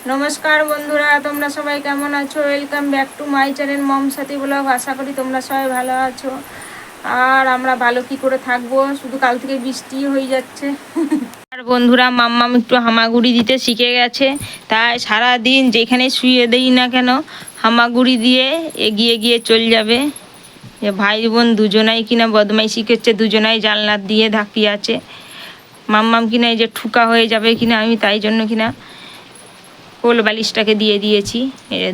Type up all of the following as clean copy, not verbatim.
নমস্কার বন্ধুরা, তোমরা সবাই কেমন আছো? Welcome back to my channel Mom Sathi vlog. আশা করি তোমরা সবাই ভালো আছো। আর আমরা ভালো কি করে থাকবো, শুধু কাল থেকে বৃষ্টি হয়ে যাচ্ছে। আর বন্ধুরা, মাম্মাম একটু হামাগুড়ি দিতে শিখে গেছে, তাই সারাদিন যেখানে শুয়ে দেই না কেন হামাগুড়ি দিয়ে এগিয়ে গিয়ে চল যাবে। যে ভাই বোন দুজনাই কিনা বদমাইশি করছে, দুজনাই জানলার দিয়ে ধাপিয়ে আছে। মাম্মাম কিনা এই যে ঠুকা হয়ে যাবে কিনা, আমি তাই জন্য কিনা কোল বালিশটাকে দিয়ে দিয়েছি।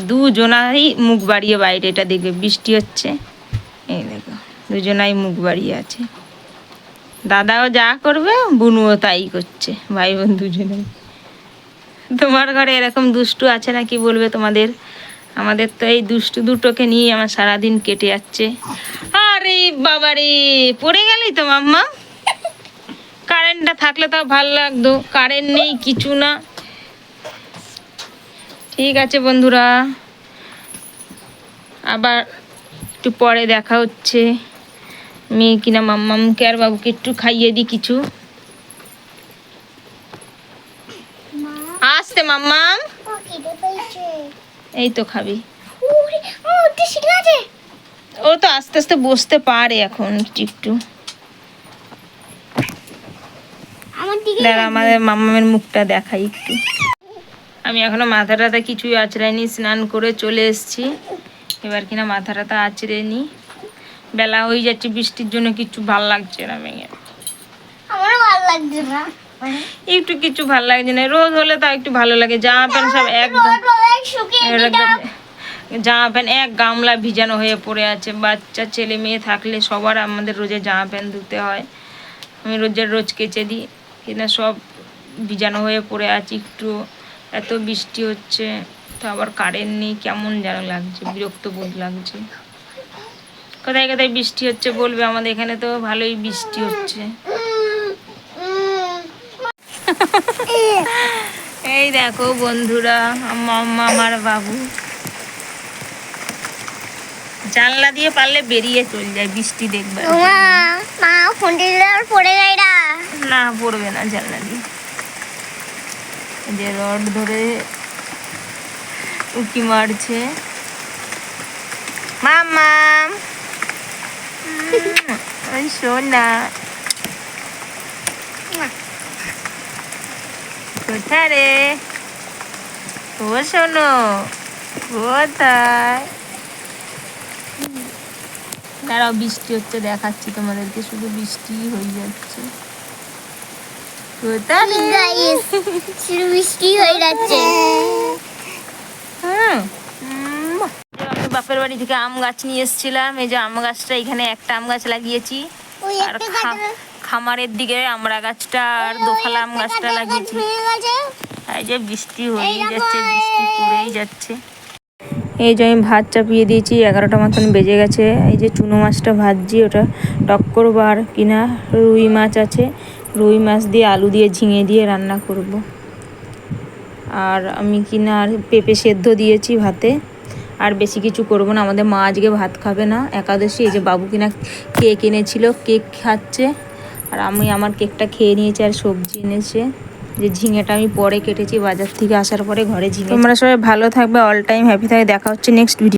দুজনাই মুখ বাড়িয়ে বাইরে, এটা দেখবে বৃষ্টি হচ্ছে, এই দেখো দুজনাই মুখ বাড়িয়ে আছে। দাদাও যা করবে বুনুও তাই করছে, ভাই বোন দুজনেই। তোমার ঘরে এরকম দুষ্টু আছে না কি বলবে তোমাদের? আমাদের তো এই দুষ্টু দুটোকে নিয়ে আমার সারাদিন কেটে যাচ্ছে। আরে বাবারে, পড়ে গেলি তো মাম্মা। কারেন্টটা থাকলে তাও ভালো লাগতো, কারেন্ট নেই, কিছু না। ঠিক আছে বন্ধুরা, আবার একটু পরে দেখা হচ্ছে। মেয়ে কিনা মাম্মামকে আর বাবুকে একটু খাইয়ে দিই কিছু। আসতে মাম্মাম, এই তো খাবি। ও তো আস্তে আস্তে বসতে পারে এখন একটু একটু। দাঁড়া, আমাদের মাম্মামের মুখটা দেখাই একটু। আমি এখনো মাথা টাথা কিছুই আঁচড়াইনি, স্নান করে চলে এসেছি। এবার কিনা মাথা টাথা আঁচড়ে নি, বেলা হয়ে যাচ্ছে, বৃষ্টির জন্য কিছু ভাল লাগছে না। আমারও ভালো লাগছে না, একটু কিছু ভাল লাগছে না। রোদ হলে তাও একটু ভালো লাগে। জামা প্যান্ট সব একদম জামা প্যান্ট এক গামলা ভিজানো হয়ে পড়ে আছে। বাচ্চা ছেলে মেয়ে থাকলে সবার আমাদের রোজে জামা প্যান্ট ধুতে হয়। আমি রোজ কেচে দিই, কিনা সব ভিজানো হয়ে পড়ে আছে। একটু এত বৃষ্টি হচ্ছে, তো আবার কারেন্ট নেই, কেমন যেন লাগছে, বিরক্ত বোধ লাগছে। কোথায় কোথায় বৃষ্টি হচ্ছে বলবে? আমাদের এখানে তো ভালোই বৃষ্টি হচ্ছে। এই দেখো বন্ধুরা, আমার বাবু জানলা দিয়ে পারলে বেরিয়ে চলে যায়, বৃষ্টি দেখবে না, পড়বে না। জানলা দিয়ে যে রড ধরে উকি মারছে মাম্মাম। ওই সোনা কোথায় রে? ও শোনো, কোথায়? দাঁড়াও, বৃষ্টি হচ্ছে দেখাচ্ছি তোমাদেরকে, শুধু বৃষ্টি হয়ে যাচ্ছে। কোথায় বৃষ্টি হয়ে যাচ্ছে। আমি বাপের বাড়ি থেকে আম গাছ নিয়ে এসেছিলাম। এই যে আম গাছটা, এখানে একটা আম গাছ লাগিয়েছি, আর খামারের দিকে আমরা গাছটা আর দোফালা আম গাছটা লাগিয়েছি। এই যে বৃষ্টি হয়েই যাচ্ছে, বৃষ্টি পড়েই যাচ্ছে। এই যে আমি ভাত চাপিয়ে দিয়েছি, 11টা মতন বেজে গেছে। এই যে চুনো মাছটা ভাজছি, ওটা টক করবো। আর কিনা রুই মাছ আছে, রুই মাছ দিয়ে আলু দিয়ে ঝিঙে দিয়ে রান্না করব। আর আমি কিনা আর পেঁপে সেদ্ধ দিয়েছি ভাতে। আর বেশি কিছু করব না, আমাদের মা আজকে ভাত খাবে না, একাদশী। এই যে বাবু কিনা কেক এনেছিল, কেক খাচ্ছে। আর আমি আমার কেকটা খেয়ে নিয়েছি। আর সবজি এনেছে, যে ঝিঙেটা আমি পরে কেটেছি বাজার থেকে আসার পরে ঘরে ঝিঙে। তোমরা সবাই ভালো থাকবে, অল টাইম হ্যাপি থাকে। দেখা হচ্ছে নেক্সট ভিডিও।